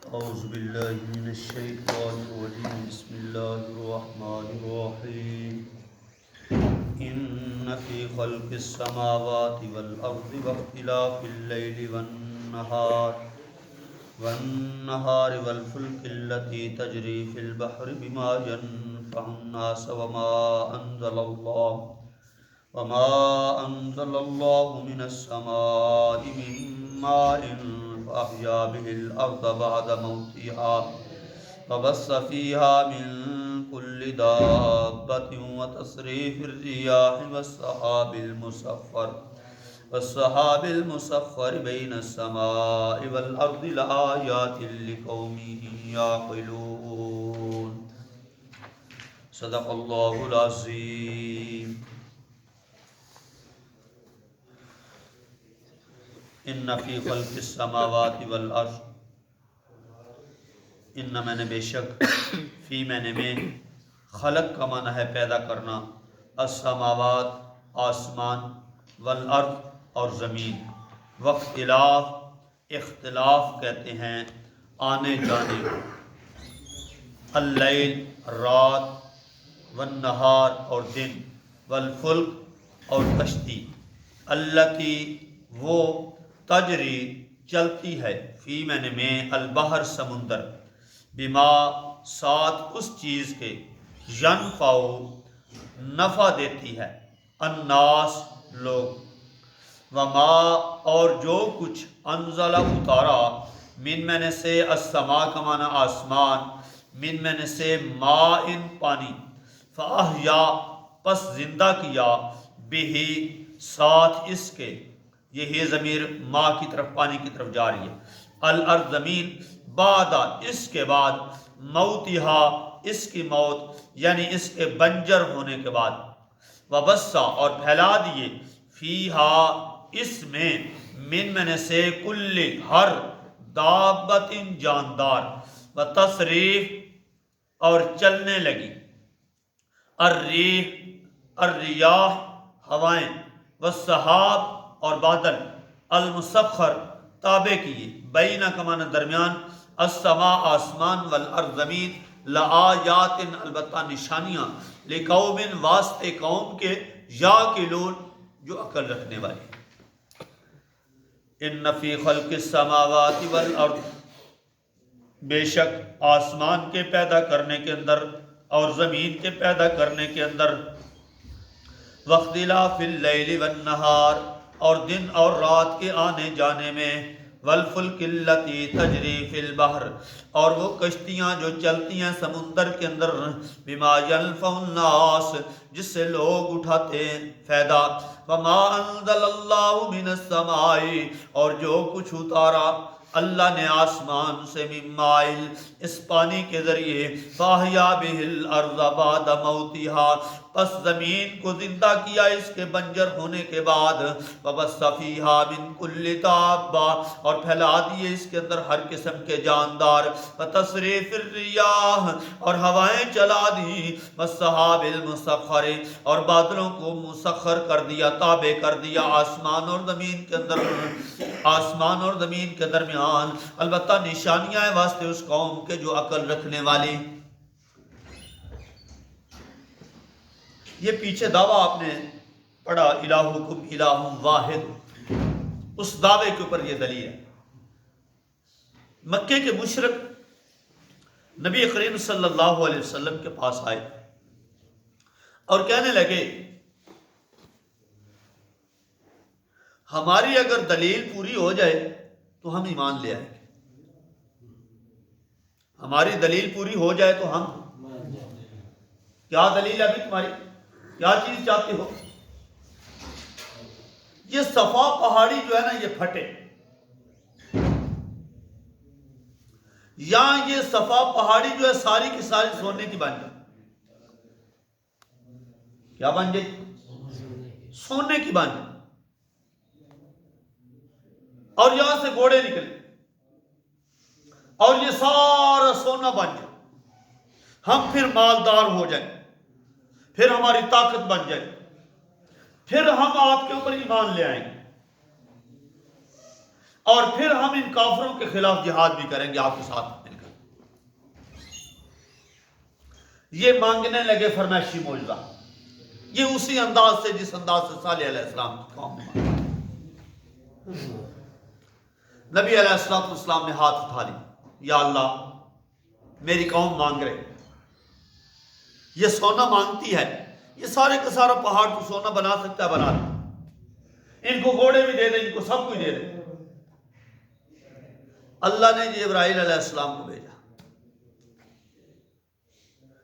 أعوذ بالله من الشيطان الرجيم بسم الله الرحمن الرحيم إن في خلق السماوات والأرض واختلاف الليل والنهار والفلك التي تجري في البحر بما ينفع الناس وما أنزل الله من السماء من ماء فأحيا به الأرض بعد موتها وبث فيها من كل دابة وتصريف الرياح والسحاب المسخر بين السماء والأرض لآيات لقوم يعقلون صدق الله العظيم ان فی خلق السماوات والارض ان میں نے بے شک فی میں نے میں خلق کا معنی ہے پیدا کرنا، السماوات آسمان، والارض اور زمین، واختلاف اختلاف کہتے ہیں آنے جانے، اللیل رات، والنہار اور دن، والفلک اور کشتی، التی وہ تجری چلتی ہے، فی میں نے میں البحر سمندر، بما ساتھ اس چیز کے، ینفع نفع دیتی ہے، الناس لوگ، وما اور جو کچھ انزل اتارا، من میں نے سے السما کا معنی آسمان، من میں نے سے ماء پانی، فاحیا پس زندہ کیا، بہی ساتھ اس کے، یہ ضمیر ماں کی طرف پانی کی طرف جا رہی ہے، الارض زمین، بعد اس کے بعد، موتہا اس کی موت یعنی اس کے بنجر ہونے کے بعد، وبثا اور پھیلا دیے، فیہا اس میں، من سے کل ہر، دابت جاندار، وتصریف اور چلنے لگی، الریاح ہوائیں، والسحاب اور بادل، المسخر تابع کیے، بینہ کا معنی درمیان، السما آسمان، والارض زمین، لآیات البتہ نشانیاں، لقوم واسطے قوم کے، یعقلون جو عقل رکھنے والے، ان فی خلق السماوات والارض بے شک آسمان کے پیدا کرنے کے اندر اور زمین کے پیدا کرنے کے اندر، واختلاف اللیل والنہار اور دن اور رات کے آنے جانے میں، والفلک التی تجری فی البحر اور وہ کشتیاں جو چلتی ہیں سمندر کے اندر، بما ینفع الناس جس سے لوگ اٹھاتے ہیں فائدہ، وما انزل اللہ من السماء اور جو کچھ اتارا اللہ نے آسمان سے، من مائل اس پانی کے ذریعے، فاحیا بہ الارض بعد موتہا پس زمین کو زندہ کیا اس کے بنجر ہونے کے بعد، وبث فیہا من کل دابہ اور پھیلا دیے اس کے اندر ہر قسم کے جاندار، وتصریف الریاح اور ہوائیں چلا دی، والسحاب المسخر اور بادلوں کو مسخر کر دیا، تابع کر دیا آسمان اور زمین کے اندر، آسمان اور زمین کے درمیان، البتہ نشانیاں ہیں واسطے اس قوم کے جو عقل رکھنے والی۔ یہ پیچھے دعویٰ آپ نے پڑھا الہکم الہ واحد، اس دعوے کے اوپر یہ دلیل ہے۔ مکے کے مشرک نبی کریم صلی اللہ علیہ وسلم کے پاس آئے اور کہنے لگے ہماری اگر دلیل پوری ہو جائے تو ہم ایمان لے آئیں گے، ہماری دلیل پوری ہو جائے تو ہم، کیا دلیل ابھی تمہاری، کیا چیز چاہتے ہو؟ یہ صفا پہاڑی جو ہے نا یہ پھٹے، یا یہ صفا پہاڑی جو ہے ساری کی ساری سونے کی بن جائے، کیا بن جائے؟ سونے کی بن جائے، اور یہاں سے گھوڑے نکلے اور یہ سارا سونا بن جائے، ہم پھر مالدار ہو جائیں، پھر ہماری طاقت بن جائے، پھر ہم آپ کے اوپر ایمان لے آئیں گے۔ اور پھر ہم ان کافروں کے خلاف جہاد بھی کریں گے آپ کے ساتھ مل کر۔ یہ مانگنے لگے فرمائشی معجزہ، یہ اسی انداز سے جس انداز سے صالح علیہ السلام کی قوم نے مانگا۔ نبی علیہ السلام نے ہاتھ اٹھا لی، یا اللہ میری قوم مانگ رہے، یہ سونا مانگتی ہے، یہ سارے کا سارا پہاڑ تو سونا بنا سکتا ہے، بنا دے، ان کو گھوڑے بھی دے دے، ان کو سب کچھ دے دے۔ اللہ نے جبرائیل علیہ السلام کو بھیجا،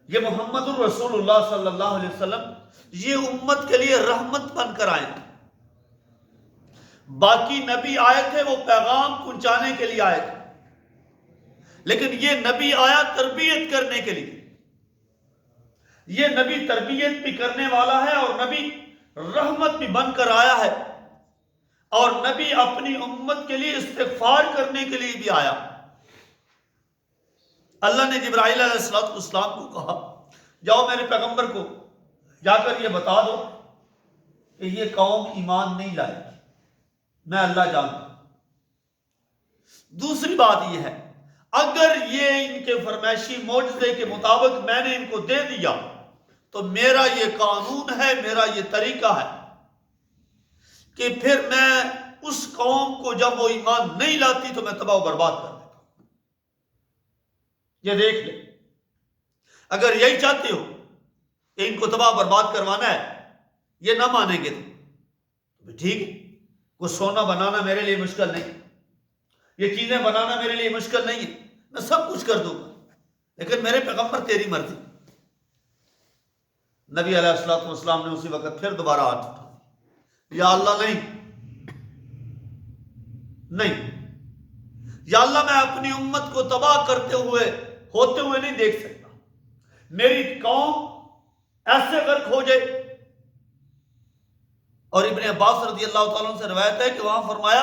یہ محمد الرسول اللہ صلی اللہ علیہ وسلم یہ امت کے لیے رحمت بن کر آئے، باقی نبی آئے تھے وہ پیغام پہنچانے کے لیے آئے تھے، لیکن یہ نبی آیا تربیت کرنے کے لیے، یہ نبی تربیت بھی کرنے والا ہے اور نبی رحمت بھی بن کر آیا ہے، اور نبی اپنی امت کے لیے استغفار کرنے کے لیے بھی آیا۔ اللہ نے جبرائیل علیہ السلام کو کہا، جاؤ میرے پیغمبر کو جا کر یہ بتا دو کہ یہ قوم ایمان نہیں لائے گی، میں اللہ جانتا ہوں۔ دوسری بات یہ ہے، اگر یہ ان کے فرمائشی معجزے کے مطابق میں نے ان کو دے دیا تو میرا یہ قانون ہے، میرا یہ طریقہ ہے کہ پھر میں اس قوم کو جب وہ ایمان نہیں لاتی تو میں تباہ و برباد کر دیتا ہوں۔ یہ دیکھ لے، اگر یہی چاہتے ہو کہ ان کو تباہ و برباد کروانا ہے، یہ نہ مانیں گے تو ٹھیک ہے، وہ سونا بنانا میرے لیے مشکل نہیں، یہ چیزیں بنانا میرے لیے مشکل نہیں ہے، میں سب کچھ کر دوں گا، لیکن میرے پیغمبر تیری مرضی۔ نبی علیہ السلام نے اسی وقت پھر دوبارہ ہاتھ اٹھا، یا اللہ نہیں، یا اللہ میں اپنی امت کو تباہ کرتے ہوتے ہوئے نہیں دیکھ سکتا، میری قوم ایسے غرق ہو جائے۔ اور ابن عباس رضی اللہ تعالیٰ عنہ سے روایت ہے کہ وہاں فرمایا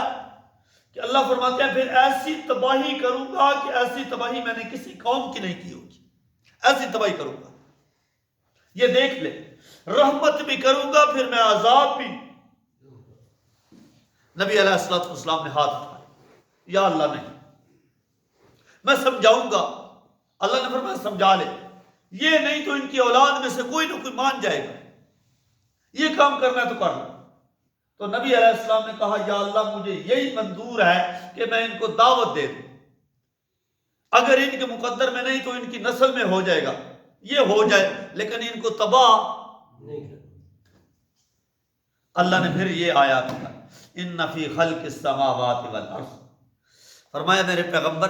کہ اللہ فرماتے ہیں پھر ایسی تباہی کروں گا کہ ایسی تباہی میں نے کسی قوم کی نہیں کی ہوگی، ایسی تباہی کروں گا۔ یہ دیکھ لے، رحمت بھی کروں گا پھر میں عذاب بھی۔ نبی علیہ السلام نے ہاتھ اٹھایا، یا اللہ نہیں، میں سمجھاؤں گا۔ اللہ نے فرمایا سمجھا لے، یہ نہیں تو ان کی اولاد میں سے کوئی نہ کوئی مان جائے گا، یہ کام کرنا ہے تو کر لو۔ تو نبی علیہ السلام نے کہا، یا اللہ مجھے یہی منظور ہے کہ میں ان کو دعوت دے دوں، اگر ان کے مقدر میں نہیں تو ان کی نسل میں ہو جائے گا، یہ ہو جائے، لیکن ان کو تباہ نہیں کرنا۔ اللہ نے پھر یہ آیات کہا، ان فی خلق السماوات والارض، فرمایا میرے پیغمبر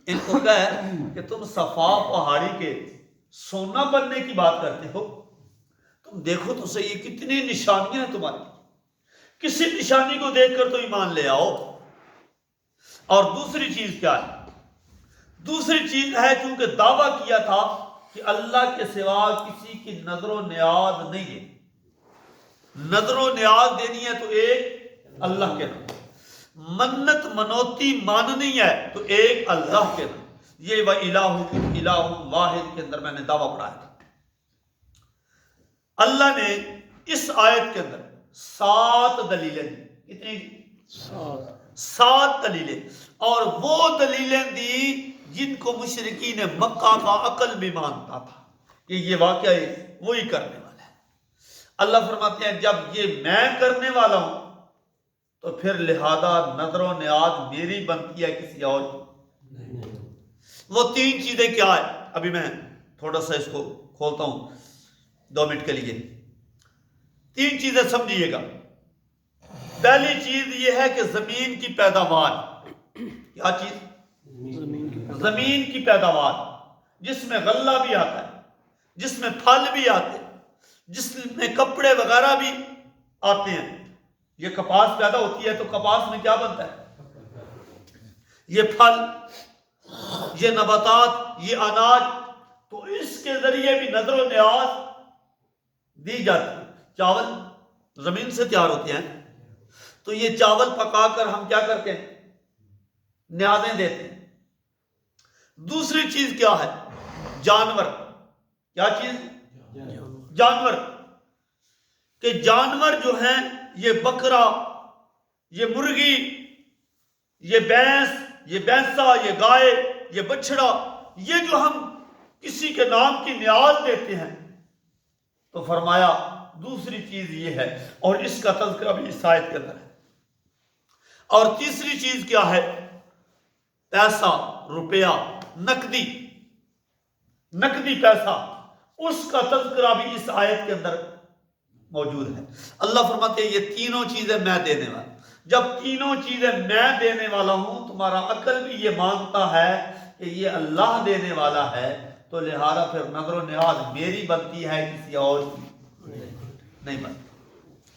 ان کو کہا کہ تم صفا پہاڑی کے سونا بننے کی بات کرتے ہو، تم دیکھو تو صحیح کتنی نشانیاں ہیں تمہاری، کسی نشانی کو دیکھ کر تو ایمان لے آؤ۔ اور دوسری چیز کیا ہے؟ دوسری چیز ہے چونکہ دعویٰ کیا تھا کہ اللہ کے سوا کسی کی نظر و نیاز نہیں ہے، نظر و نیاز دینی ہے تو ایک اللہ کے نام، منت منوتی ماننی ہے تو ایک اللہ کے نام۔ یہ وَإِلَٰهُكُمْ إِلَٰهٌ وَاحِدٌ کے اندر میں نے دعویٰ پڑھایا تھا۔ اللہ نے اس آیت کے اندر 7 دلیلیں دی، کتنی؟ 7 دلیلیں، اور وہ دلیلیں دی جن کو مشرکین مکہ کا عقل بھی مانتا تھا کہ یہ واقعہ وہی کرنے والا ہے۔ اللہ فرماتے ہیں جب یہ میں کرنے والا ہوں تو پھر لہذا نظر و نیاز میری بنتی ہے کسی اور کی۔ وہ 3 چیزیں کیا ہے؟ ابھی میں تھوڑا سا اس کو کھولتا ہوں 2 منٹ کے لیے۔ 3 چیزیں سمجھیے گا۔ پہلی چیز یہ ہے کہ زمین کی پیداوار، کیا چیز؟ زمین کی پیداوار، جس میں غلہ بھی آتا ہے، جس میں پھل بھی آتے ہیں، جس میں کپڑے وغیرہ بھی آتے ہیں۔ یہ کپاس پیدا ہوتی ہے تو کپاس میں کیا بنتا ہے؟ یہ پھل، یہ نباتات، یہ اناج، تو اس کے ذریعے بھی نظر و نیاز دی جاتی ہے۔ چاول زمین سے تیار ہوتے ہیں تو یہ چاول پکا کر ہم کیا کرتے ہیں؟ نیازیں دیتے ہیں۔ دوسری چیز کیا ہے؟ جانور۔ کیا چیز؟ جانور، کہ جانور جو ہیں یہ بکرا، یہ مرغی، یہ بھینس، یہ بھینسا، یہ گائے، یہ بچڑا، یہ جو ہم کسی کے نام کی نیاز دیتے ہیں، تو فرمایا دوسری چیز یہ ہے، اور اس کا تذکرہ بھی اس آیت کے اندر ہے۔ اور تیسری چیز کیا ہے؟ پیسہ، روپیہ، نقدی پیسہ، اس کا تذکرہ بھی اس آیت کے اندر موجود ہے۔ اللہ فرماتے ہیں یہ تینوں چیزیں میں دینے والا، جب تینوں چیزیں میں دینے والا ہوں، تمہارا عقل بھی یہ مانتا ہے کہ یہ اللہ دینے والا ہے، تو لہذا پھر نظر و نیاز میری بنتی ہے، کسی اور کی نہیں بنتی۔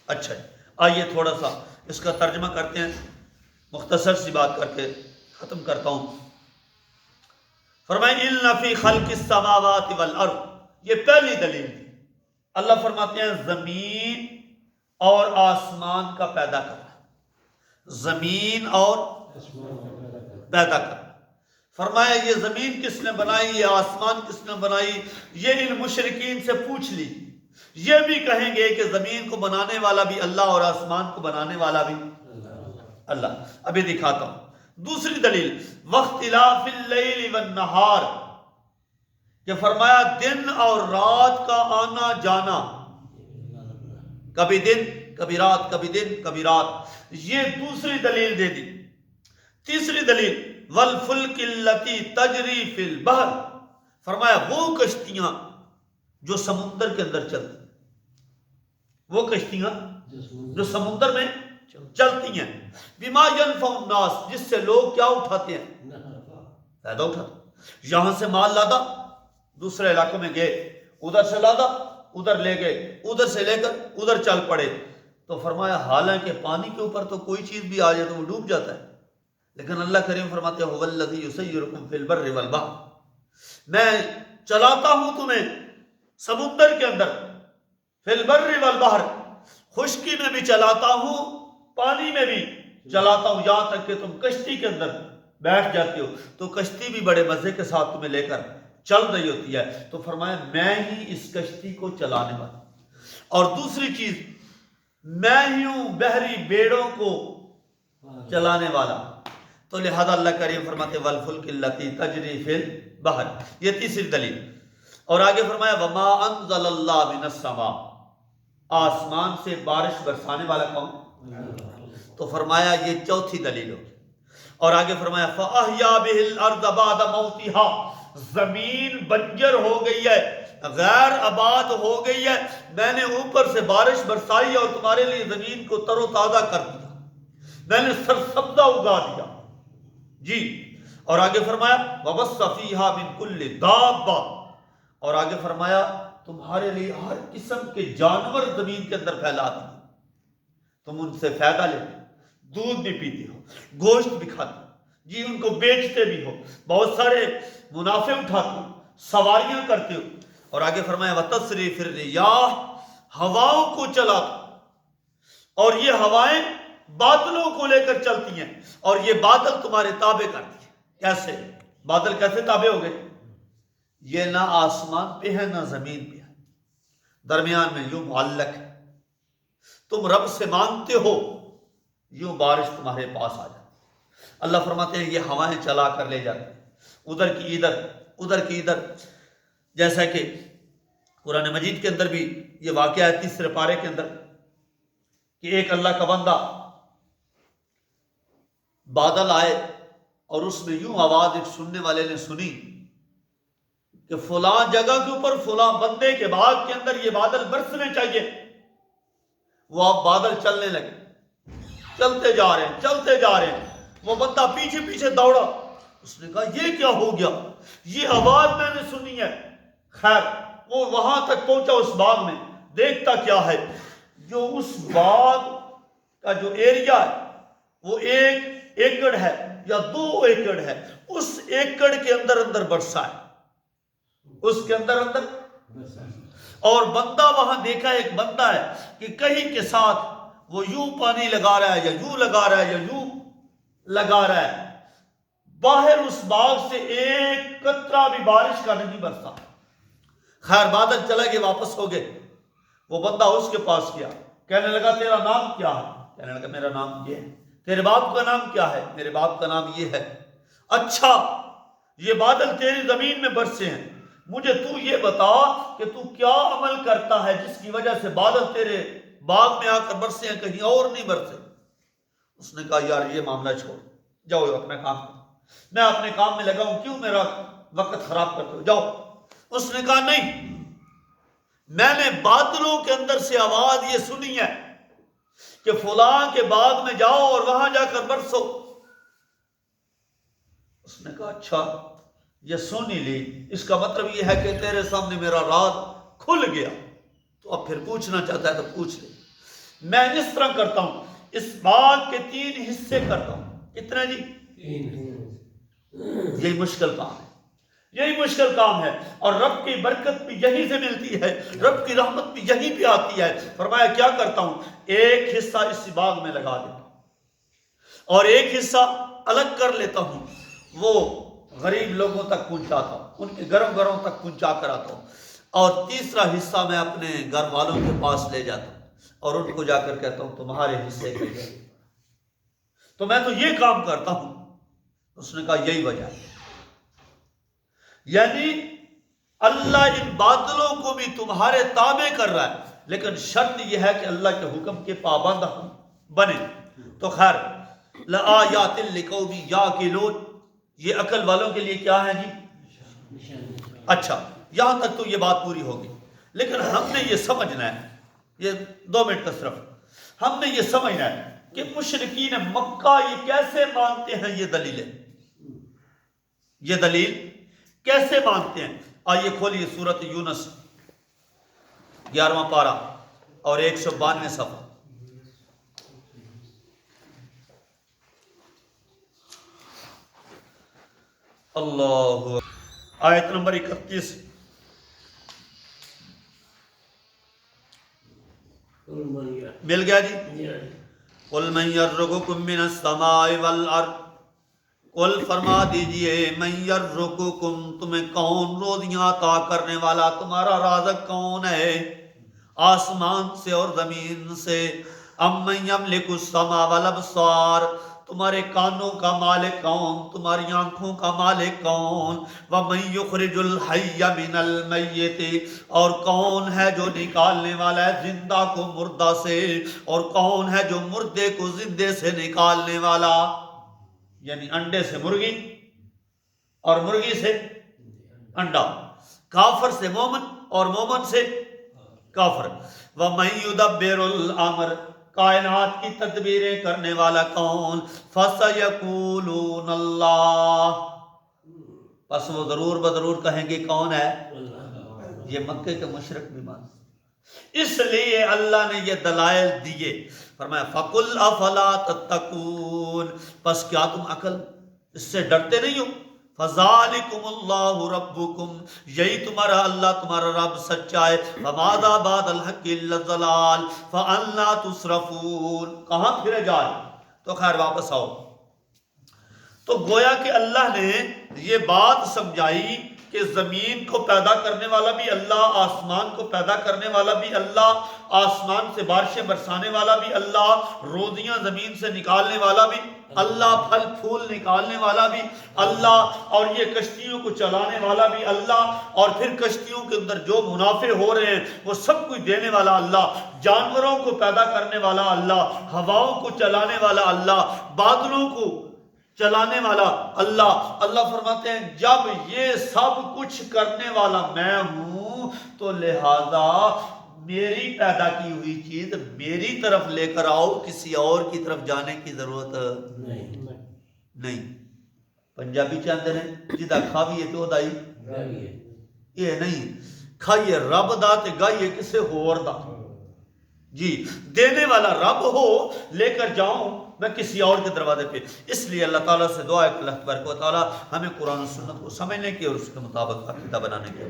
اچھا آئیے تھوڑا سا اس کا ترجمہ کرتے ہیں، مختصر سی بات کر کے ختم کرتا ہوں۔ فرمائیں اِنَّ فِي خَلْقِ السَّمَاوَاتِ وَالْأَرْضِ، یہ پہلی دلیل تھی۔ اللہ فرماتے ہیں زمین اور آسمان کا پیدا کرنا، زمین اور پیدا کرنا۔ فرمایا یہ زمین کس نے بنائی، یہ آسمان کس نے بنائی؟ یہ ان مشرکین سے پوچھ لی، یہ بھی کہیں گے کہ زمین کو بنانے والا بھی اللہ اور آسمان کو بنانے والا بھی اللہ۔ ابھی دکھاتا ہوں دوسری دلیل، واختلاف اللیل والنہار، کہ فرمایا دن اور رات کا آنا جانا، کبھی دن کبھی رات، کبھی دن کبھی رات، یہ دوسری دلیل دے دی۔ تیسری دلیل، والفلک التی تجری فی البحر، فرمایا وہ کشتیاں جو سمندر کے اندر چلتی، وہ کشتیاں جو سمندر میں چلتی ہیں، بما ینفع الناس، جس سے لوگ کیا اٹھاتے ہیں؟ فائدہ اٹھاتے ہیں۔ یہاں سے مال لادا، دوسرے علاقوں میں گئے، ادھر سے لادا، ادھر لے گئے، ادھر سے لے کر ادھر چل پڑے، تو فرمایا حالانکہ پانی کے اوپر تو کوئی چیز بھی آ جائے تو وہ ڈوب جاتا ہے، لیکن اللہ کریم فرماتے ہیں هو الذی یسیرکم فی البر والبحر، میں چلاتا ہوں تمہیں سمندر کے اندر، فی البر والبحر، خشکی میں بھی چلاتا ہوں، پانی میں بھی چلاتا ہوں، یہاں تک کہ تم کشتی کے اندر بیٹھ جاتے ہو تو کشتی بھی بڑے مزے کے ساتھ تمہیں لے کر چل رہی ہوتی ہے، تو فرمایا میں ہی اس کشتی کو چلانے والا۔ اور دوسری چیز، میں ہی ہوں بحری بیڑوں کو چلانے والا، تو لہذا اللہ کریم فرماتے والفلک التی تجری فی البحر، یہ تیسری دلیل۔ اور آگے فرمایا وما انزل اللہ من السماء، آسمان سے بارش برسانے والا کون؟ تو فرمایا یہ چوتھی دلیل ہوگی۔ اور آگے فرمایا فَأَحْيَا بِهِ الْأَرْضَ بَعْدَ مَوْتِهَا، زمین بنجر ہو گئی ہے، غیر آباد ہو گئی ہے، میں نے اوپر سے بارش برسائی اور تمہارے لیے زمین کو تر و تازہ کر دیا، میں نے سرسبزہ اگا دیا جی۔ اور آگے فرمایا وَبَثَّ فِيهَا مِن كُلِّ دَابَّةٍ، اور آگے فرمایا تمہارے لیے ہر قسم کے جانور زمین کے اندر پھیلا دیے، تم ان سے فائدہ لیتے، دودھ بھی پیتے ہو، گوشت بھی کھاتے ہو جی، ان کو بیچتے بھی ہو، بہت سارے منافع اٹھاتے ہو، سواریاں کرتے ہو۔ اور آگے فرمایا وَتَصْرِيفِ الرِّيَاحِ، ہواؤں کو چلاتے، اور یہ ہوائیں بادلوں کو لے کر چلتی ہیں، اور یہ بادل تمہارے تابع کرتی ہیں۔ کیسے بادل کیسے تابع ہو گئے؟ یہ نہ آسمان پہ ہے نہ زمین پہ ہے، درمیان میں یوں معلق ہے، تم رب سے مانگتے ہو، یوں بارش تمہارے پاس آ جاتی ہے۔ اللہ فرماتے ہیں یہ ہوائیں چلا کر لے جاتے ہیں، ادھر کی ادھر، ادھر کی ادھر، جیسا کہ قرآن مجید کے اندر بھی یہ واقعہ ہے 3 پارے کے اندر، کہ ایک اللہ کا بندہ، بادل آئے اور اس میں یوں آواز ایک سننے والے نے سنی کہ فلاں جگہ کے اوپر فلاں بندے کے باغ کے اندر یہ بادل برسنے چاہیے۔ وہ اب بادل چلنے لگے، چلتے جا رہے ہیں، چلتے جا رہے ہیں، وہ بندہ پیچھے پیچھے دوڑا، اس نے کہا یہ کیا ہو گیا، یہ آواز میں نے سنی ہے۔ خیر وہ وہاں تک پہنچا، اس باغ میں دیکھتا کیا ہے، جو اس باغ کا جو ایریا ہے وہ 1 ایکڑ ہے یا 2 ایکڑ ہے، اس ایکڑ کے اندر اندر برسا ہے، اس کے اندر اندر، اور بندہ وہاں دیکھا ایک بندہ ہے کہ کہیں کے ساتھ وہ یوں پانی لگا رہا ہے یا یوں لگا رہا ہے یا یوں لگا رہا ہے، باہر اس باغ سے ایک قطرہ بھی بارش کا نہیں برسا۔ خیر بادل چلا گئے، واپس ہو گئے، وہ بندہ اس کے پاس گیا، کہنے لگا تیرا نام کیا ہے؟ کہنے لگا میرا نام یہ ہے۔ تیرے باپ کا نام کیا ہے؟ میرے باپ کا نام یہ ہے۔ اچھا یہ بادل تیری زمین میں برسے ہیں، مجھے تو یہ بتا کہ تو کیا عمل کرتا ہے جس کی وجہ سے بادل تیرے باغ میں آ کر برسے ہیں، کہیں اور نہیں برسے۔ اس نے کہا یار یہ معاملہ چھوڑ، جاؤ اپنا کام کرو، میں اپنے کام میں لگا ہوں، کیوں میرا وقت خراب کرتے ہو، جاؤ۔ اس نے کہا نہیں، میں نے بادلوں کے اندر سے آواز یہ سنی ہے کہ فلاں کے باغ میں جاؤ اور وہاں جا کر برسو۔ اس نے کہا اچھا یہ سونی لی، اس کا مطلب یہ ہے کہ تیرے سامنے میرا راز کھل گیا، تو اب پھر پوچھنا چاہتا ہے تو پوچھ لے۔ میں اس طرح کرتا ہوں، اس باغ کے 3 حصے کرتا ہوں۔ کتنے جی؟ 3۔ یہی مشکل کام ہے، یہی مشکل کام ہے، اور رب کی برکت بھی یہی سے ملتی ہے، رب کی رحمت بھی یہی پہ آتی ہے۔ فرمایا کیا کرتا ہوں، ایک حصہ اس باغ میں لگا دیتا ہوں اور ایک حصہ الگ کر لیتا ہوں، وہ غریب لوگوں تک پہنچاتا ہوں، ان کے گھروں تک پہنچا کر آتا ہوں، اور تیسرا حصہ میں اپنے گھر والوں کے پاس لے جاتا ہوں اور ان کو جا کر کہتا ہوں تمہارے حصے کے لیے، تو میں تو یہ کام کرتا ہوں۔ اس نے کہا یہی وجہ ہے، یعنی اللہ ان بادلوں کو بھی تمہارے تابع کر رہا ہے، لیکن شرط یہ ہے کہ اللہ کے حکم کے پابند ہم بنے۔ تو خیر، لآیات لقوم یعقلون، یہ عقل والوں کے لیے کیا ہے جی؟ اچھا یہاں تک تو یہ بات پوری ہوگی، لیکن ہم نے یہ سمجھنا ہے، یہ 2 منٹ کا صرف ہم نے یہ سمجھنا ہے کہ مشرکین مکہ یہ کیسے مانتے ہیں، یہ دلیل کیسے مانتے ہیں۔ آئیے کھولیے سورۃ یونس 11واں پارہ اور 192 صفحہ۔ اللہ، آیت نمبر 31۔ مل گیا جی؟ قل من یرزقکم من السماء والارض، قل فرما دیجئے من یرزقکم، تمہیں کون روزیاں عطا کرنے والا، تمہارا رازق کون ہے آسمان سے اور زمین سے؟ ام من یملک السماء والابصار، تمہارے کانوں کا مالک کون، تمہاری آنکھوں کا مالک کون؟ وَمَن يُخْرِجُ الْحَيَّ مِنَ الْمَيِّتِ، اور کون ہے جو نکالنے والا ہے زندہ کو مردہ سے، اور کون ہے جو مردے کو زندے سے نکالنے والا، یعنی انڈے سے مرغی اور مرغی سے انڈا، کافر سے مومن اور مومن سے کافر۔ وَمَن يُدَبِّرُ الْأَمْرَ، کائنات کی تدبیریں کرنے والا کون؟ فَسَيَقُولُونَ اللَّهُ، پس وہ ضرور بضرور کہیں گے کون ہے؟ یہ مکے کے مشرک بھی مانتے، اس لیے اللہ نے یہ دلائل دیے۔ فرمایا فَقُلْ أَفَلَا تَتَّقُونَ، پس کیا تم عقل اس سے ڈرتے نہیں ہو؟ فَذَلِكُمُ اللَّهُ رَبُّكُمْ، یہی تمہارا اللہ تمہارا رب سچا ہے۔ فَمَاذَا بَعْدَ الْحَقِّ إِلَّا الضَّلَالُ فَأَنَّىٰ تُصْرَفُونَ، کہاں پھرے جائے؟ تو خیر واپس آؤ۔ تو گویا کہ اللہ نے یہ بات سمجھائی کہ زمین کو پیدا کرنے والا بھی اللہ، آسمان کو پیدا کرنے والا بھی اللہ، آسمان سے بارشیں برسانے والا بھی اللہ، روزیاں زمین سے نکالنے والا بھی اللہ، پھل پھول نکالنے والا بھی اللہ، اور یہ کشتیوں کو چلانے والا بھی اللہ، اور پھر کشتیوں کے اندر جو منافع ہو رہے ہیں وہ سب کچھ دینے والا اللہ، جانوروں کو پیدا کرنے والا اللہ، ہواؤں کو چلانے والا اللہ، بادلوں کو چلانے والا اللہ۔ اللہ فرماتے ہیں جب یہ سب کچھ کرنے والا میں ہوں تو لہذا میری پیدا کی ہوئی چیز میری طرف لے کر آؤ، کسی اور کی طرف جانے کی ضرورت نہیں۔ پنجابی چاہتے ہیں جدہ کھاویے تو دائی یہ نہیں، کھائیے رب دا تے گائیے کسے ہور دا، جی دینے والا رب ہو، لے کر جاؤں میں کسی اور کے دروازے پہ۔ اس لیے اللہ تعالیٰ سے دعا ہے کہ اللہ تبارک و تعالیٰ ہمیں قرآن و سنت کو سمجھنے کی اور اس کے مطابق عقیدہ بنانے کی